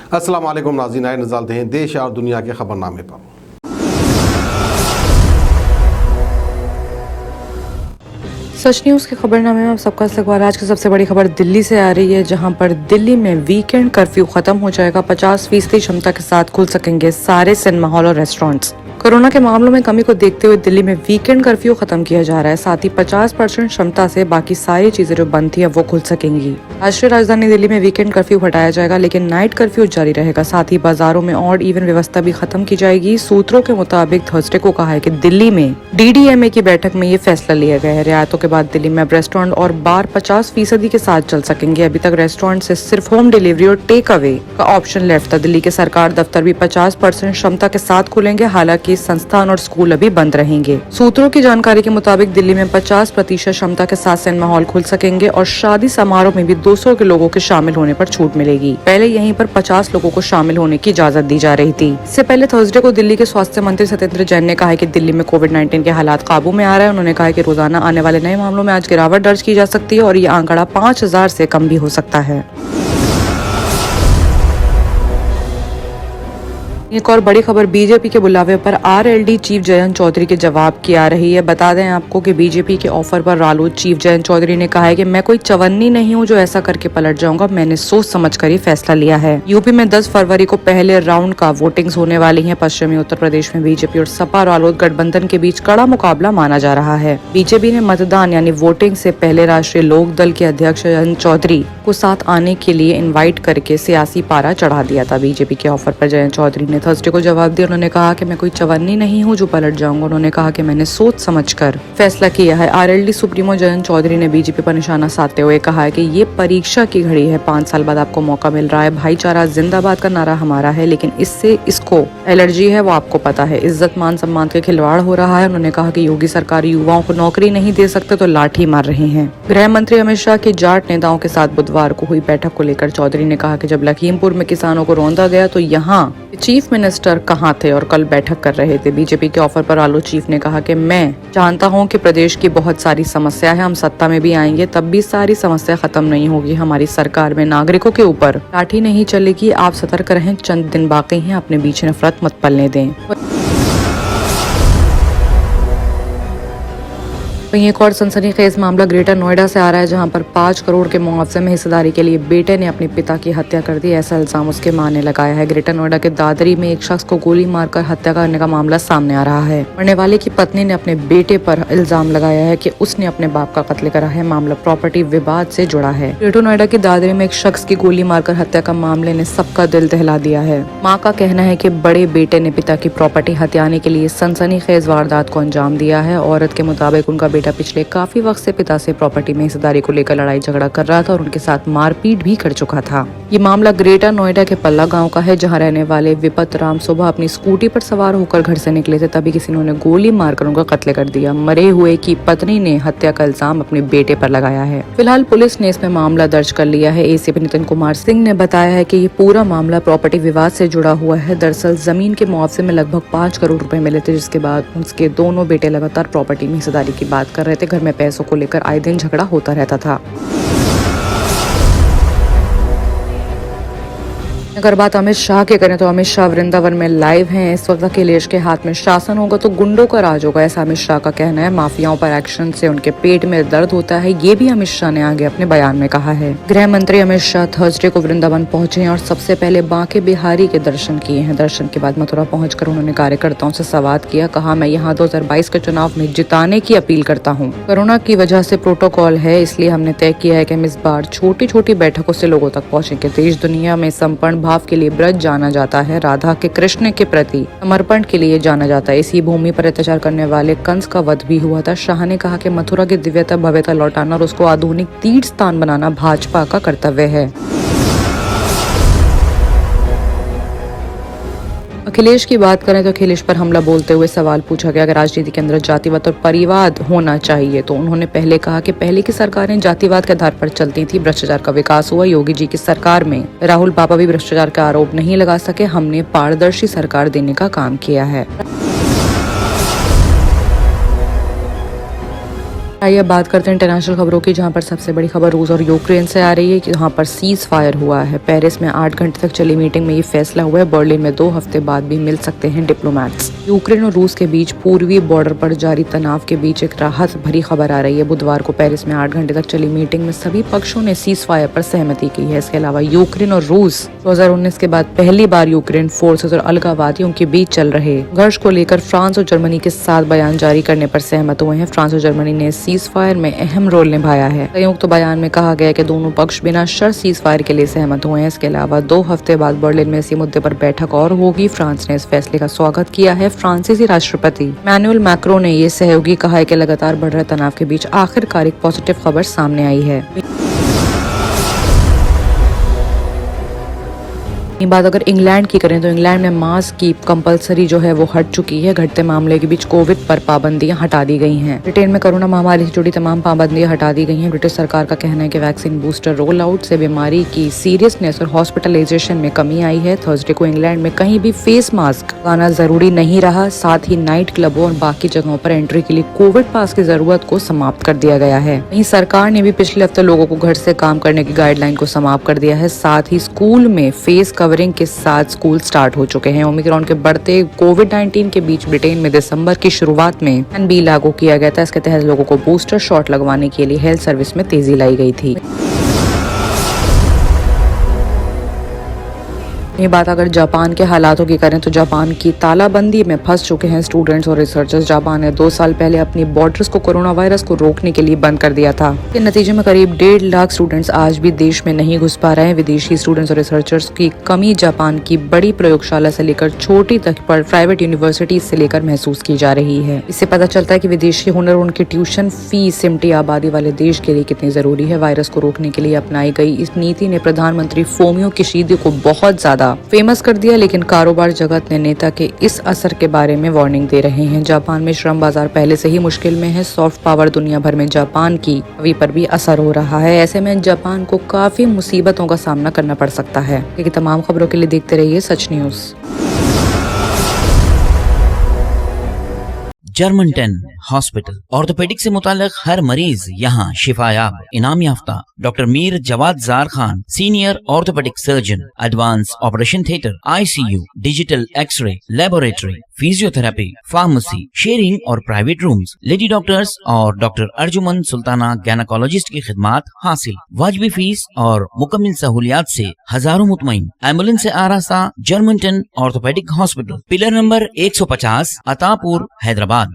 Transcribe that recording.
अस्सलाम वालेकुम नाज़रीन, आए नज़र डालते हैं देश और दुनिया के खबरनामे पर। सच न्यूज़ के खबरनामे में आप सबका इस्तकबाल। आज की सबसे बड़ी खबर दिल्ली से आ रही है, जहां पर दिल्ली में वीकेंड कर्फ्यू खत्म हो जाएगा। 50% क्षमता के साथ खुल सकेंगे सारे सिनेमा हॉल और रेस्टोरेंट्स। कोरोना के मामलों में कमी को देखते हुए दिल्ली में वीकेंड कर्फ्यू खत्म किया जा रहा है। साथ ही 50% क्षमता से बाकी सारी चीजें जो बंद थी अब वो खुल सकेंगी। राष्ट्रीय राजधानी दिल्ली में वीकेंड कर्फ्यू हटाया जाएगा, लेकिन नाइट कर्फ्यू जारी रहेगा। साथ ही बाजारों में ऑड इवन व्यवस्था भी खत्म की जाएगी। सूत्रों के मुताबिक थर्सडे को कहा है कि दिल्ली में DDMA की बैठक में ये फैसला लिया गया है। रियायतों के बाद दिल्ली में अब रेस्टोरेंट और बार 50% के साथ चल सकेंगे। अभी तक रेस्टोरेंट से सिर्फ होम डिलीवरी और टेक अवे का ऑप्शन लेफ्ट था। दिल्ली के सरकार दफ्तर भी 50% क्षमता के साथ खुलेंगे, हालांकि संस्थान और स्कूल अभी बंद रहेंगे। सूत्रों की जानकारी के मुताबिक दिल्ली में 50% क्षमता के साथ सिनेमा हॉल खुल सकेंगे और शादी समारोह में भी 200 के लोगों के शामिल होने पर छूट मिलेगी। पहले यहीं पर 50 लोगों को शामिल होने की इजाजत दी जा रही थी। इससे पहले थर्सडे को दिल्ली के स्वास्थ्य मंत्री सत्येंद्र जैन ने कहा है कि दिल्ली में कोविड-19 के हालात काबू में आ रहा है। उन्होंने कहा कि रोजाना आने वाले नए मामलों में आज गिरावट दर्ज की जा सकती है और ये आंकड़ा 5000 से कम भी हो सकता है। एक और बड़ी खबर बीजेपी के बुलावे पर RLD चीफ जयंत चौधरी के जवाब की आ रही है। बता दें आपको कि बीजेपी के ऑफर पर रालोद चीफ जयंत चौधरी ने कहा है कि मैं कोई चवन्नी नहीं हूं जो ऐसा करके पलट जाऊंगा। मैंने सोच समझ कर ही फैसला लिया है। यूपी में 10 फरवरी को पहले राउंड का वोटिंग्स होने वाली है। पश्चिमी उत्तर प्रदेश में बीजेपी और सपा रालोद गठबंधन के बीच कड़ा मुकाबला माना जा रहा है। बीजेपी ने मतदान यानी वोटिंग से पहले राष्ट्रीय लोक दल के अध्यक्ष जयंत चौधरी को साथ आने के लिए इन्वाइट करके सियासी पारा चढ़ा दिया था। बीजेपी के ऑफर पर जयंत चौधरी ने थर्सडे को जवाब दिया। उन्होंने कहा कि मैं कोई चवन्नी नहीं हूं जो पलट जाऊंगा। उन्होंने कहा कि मैंने सोच समझकर फैसला किया है। RLD सुप्रीमो जयंत चौधरी ने बीजेपी पर निशाना साधते हुए कहा है कि ये परीक्षा की घड़ी है। 5 साल बाद आपको मौका मिल रहा है। भाईचारा जिंदाबाद का नारा हमारा है, लेकिन इससे इसको एलर्जी है, वो आपको पता है। इज्जत मान सम्मान के खिलवाड़ हो रहा है। उन्होंने कहा कि योगी सरकार युवाओं को नौकरी नहीं दे सकते तो लाठी मार रहे हैं। गृह मंत्री अमित शाह की जाट नेताओं के साथ बुधवार को हुई बैठक को लेकर चौधरी ने कहा कि जब लखीमपुर में किसानों को रौंदा गया तो यहाँ चीफ मिनिस्टर कहाँ थे और कल बैठक कर रहे थे। बीजेपी के ऑफर पर आलो चीफ ने कहा कि मैं जानता हूँ कि प्रदेश की बहुत सारी समस्या है। हम सत्ता में भी आएंगे तब भी सारी समस्या खत्म नहीं होगी। हमारी सरकार में नागरिकों के ऊपर लाठी नहीं चलेगी। आप सतर्क रहें, चंद दिन बाकी हैं, अपने बीच नफरत मत पलने दें। वहीं एक और सनसनीखेज मामला ग्रेटर नोएडा से आ रहा है, जहां पर 5 करोड़ के मुआवजे में हिस्सेदारी के लिए बेटे ने अपने पिता की हत्या कर दी। ऐसा इल्जाम उसके मां ने लगाया है। ग्रेटर नोएडा के दादरी में एक शख्स को गोली मारकर हत्या करने का मामला सामने आ रहा है। मरने वाले की पत्नी ने अपने बेटे पर इल्जाम लगाया है कि उसने अपने बाप का कत्ल करा है। मामला प्रॉपर्टी विवाद से जुड़ा है। ग्रेटर नोएडा की दादरी में एक शख्स की गोली मारकर हत्या का मामले ने सबका दिल दहला दिया है। माँ का कहना है कि बड़े बेटे ने पिता की प्रॉपर्टी हथियाने के लिए सनसनीखेज वारदात को अंजाम दिया है। औरत के मुताबिक उनका बेटा पिछले काफी वक्त से पिता से प्रॉपर्टी में हिस्सेदारी को लेकर लड़ाई झगड़ा कर रहा था और उनके साथ मारपीट भी कर चुका था। ये मामला ग्रेटर नोएडा के पल्ला गांव का है, जहां रहने वाले विपत राम सुबह अपनी स्कूटी पर सवार होकर घर से निकले थे, तभी किसी ने उन्हें गोली मारकर उनका कत्ल कर दिया। मरे हुए की पत्नी ने हत्या का इल्जाम अपने बेटे पर लगाया है। फिलहाल पुलिस ने इसमें मामला दर्ज कर लिया है। ACP नितिन कुमार सिंह ने बताया है कि ये पूरा मामला प्रॉपर्टी विवाद से जुड़ा हुआ है। दरअसल जमीन के मुआवजे में लगभग 5 करोड़ रुपए मिले थे, जिसके बाद उसके दोनों बेटे लगातार प्रॉपर्टी में हिस्सेदारी की बात कर रहे थे। घर में पैसों को लेकर आए दिन झगड़ा होता रहता था। अगर बात अमित शाह की करें तो अमित शाह वृंदावन में लाइव हैं। इस वक्त अखिलेश के हाथ में शासन होगा तो गुंडों का राज होगा, ऐसा अमित शाह का कहना है। माफियाओं पर एक्शन से उनके पेट में दर्द होता है, ये भी अमित शाह ने आगे अपने बयान में कहा है। गृह मंत्री अमित शाह थर्सडे को वृंदावन पहुंचे हैं और सबसे पहले बांके बिहारी के दर्शन किए हैं। दर्शन के बाद मथुरा पहुंचकर उन्होंने कार्यकर्ताओं से संवाद किया। कहा, मैं यहाँ 2022 के चुनाव में जिताने की अपील करता हूँ। कोरोना की वजह से प्रोटोकॉल है, इसलिए हमने तय किया है कि हम इस बार छोटी छोटी बैठकों से लोगों तक पहुंचेंगे। देश दुनिया में संपन्न भाव के लिए ब्रज जाना जाता है। राधा के कृष्ण के प्रति समर्पण के लिए जाना जाता है। इसी भूमि पर अत्याचार करने वाले कंस का वध भी हुआ था। शाह ने कहा कि मथुरा की दिव्यता भव्यता लौटाना और उसको आधुनिक तीर्थ स्थान बनाना भाजपा का कर्तव्य है। अखिलेश की बात करें तो अखिलेश पर हमला बोलते हुए सवाल पूछा गया कि राजनीति के अंदर जातिवाद और परिवाद होना चाहिए, तो उन्होंने पहले कहा कि पहले की सरकारें जातिवाद के आधार पर चलती थी, भ्रष्टाचार का विकास हुआ। योगी जी की सरकार में राहुल बाबा भी भ्रष्टाचार का आरोप नहीं लगा सके। हमने पारदर्शी सरकार देने का काम किया है। आइए बात करते हैं इंटरनेशनल खबरों की, जहां पर सबसे बड़ी खबर रूस और यूक्रेन से आ रही है कि वहां पर सीज फायर हुआ है। पेरिस में 8 घंटे तक चली मीटिंग में ये फैसला हुआ है। बर्लिन में 2 हफ्ते बाद भी मिल सकते हैं डिप्लोमेट्स। यूक्रेन और रूस के बीच पूर्वी बॉर्डर पर जारी तनाव के बीच एक राहत भरी खबर आ रही है। बुधवार को पेरिस में 8 घंटे तक चली मीटिंग में सभी पक्षों ने सीज फायर पर सहमति की है। इसके अलावा यूक्रेन और रूस 2019 के बाद पहली बार यूक्रेन फोर्सेस और अलगाववादियों के बीच चल रहे संघर्ष को लेकर फ्रांस और जर्मनी के साथ बयान जारी करने पर सहमत हुए हैं। फ्रांस और जर्मनी ने सीज फायर में अहम रोल निभाया है। संयुक्त बयान में कहा गया कि दोनों पक्ष बिना शर्त सीज फायर के लिए सहमत हुए हैं। इसके अलावा 2 हफ्ते बाद बर्लिन में इसी मुद्दे पर बैठक और होगी। फ्रांस ने इस फैसले का स्वागत किया है। फ्रांसीसी राष्ट्रपति इमैनुअल मैक्रों ने ये सहयोगी कहा है कि लगातार बढ़ रहे तनाव के बीच आखिरकार एक पॉजिटिव खबर सामने आई है। बात अगर इंग्लैंड की करें तो इंग्लैंड में मास्क की कंपलसरी जो है वो हट चुकी है। घटते मामले के बीच कोविड पर पाबंदियां हटा दी गई हैं। ब्रिटेन में कोरोना महामारी से जुड़ी तमाम पाबंदियां हटा दी गई हैं। ब्रिटिश सरकार का कहना है कि वैक्सीन बूस्टर रोल आउट से बीमारी की सीरियसनेस और हॉस्पिटलाइजेशन में कमी आई है। थर्सडे को इंग्लैंड में कहीं भी फेस मास्क लगाना जरूरी नहीं रहा। साथ ही नाइट क्लबों और बाकी जगहों पर एंट्री के लिए कोविड पास की जरूरत को समाप्त कर दिया गया है। वहीं सरकार ने भी पिछले हफ्ते लोगों को घर से काम करने की गाइडलाइन को समाप्त कर दिया है। साथ ही स्कूल में फेस कवरिंग के साथ स्कूल स्टार्ट हो चुके हैं। ओमिक्रॉन के बढ़ते कोविड-19 के बीच ब्रिटेन में दिसंबर की शुरुआत में प्लान बी लागू किया गया था। इसके तहत लोगों को बूस्टर शॉट लगवाने के लिए हेल्थ सर्विस में तेजी लाई गई थी। ये बात अगर जापान के हालातों की करें तो जापान की तालाबंदी में फंस चुके हैं स्टूडेंट्स और रिसर्चर्स। जापान ने 2 साल पहले अपनी बॉर्डर्स को कोरोना वायरस को रोकने के लिए बंद कर दिया था। इसके नतीजे में करीब 1.5 लाख स्टूडेंट्स आज भी देश में नहीं घुस पा रहे हैं। विदेशी स्टूडेंट्स और रिसर्चर्स की कमी जापान की बड़ी प्रयोगशाला से लेकर छोटी तक पर प्राइवेट यूनिवर्सिटीज से लेकर महसूस की जा रही है। इससे पता चलता है कि विदेशी हुनर उनकी ट्यूशन फीस सिमटी आबादी वाले देश के लिए कितनी जरूरी है। वायरस को रोकने के लिए अपनाई गई इस नीति ने प्रधानमंत्री फोमियो किशिदा को बहुत ज्यादा फेमस कर दिया, लेकिन कारोबार जगत ने नेता के इस असर के बारे में वार्निंग दे रहे हैं। जापान में श्रम बाजार पहले से ही मुश्किल में है। सॉफ्ट पावर दुनिया भर में जापान की छवि पर भी असर हो रहा है। ऐसे में जापान को काफी मुसीबतों का सामना करना पड़ सकता है। क्योंकि तमाम खबरों के लिए देखते रहिए Sach news. Germantown hospital orthopaedic से मुताल्लिक हर मरीज यहाँ शिफायाब। इनाम याफ्ता doctor Mir Jawad Zar Khan, senior orthopaedic surgeon, advance operation theatre, ICU, digital X ray, laboratory, physiotherapy, pharmacy, sharing और प्राइवेट रूम्स, लेडी डॉक्टर्स और डॉक्टर अर्जुमन सुल्ताना गैनाकोलॉजिस्ट की खिदमात हासिल। वाजबी फीस और मुकम्मल सहूलियात से हजारों मुतमईन। एम्बुलेंस से आरास्ता Germantown orthopaedic hospital, pillar number 150, Attapur, Hyderabad.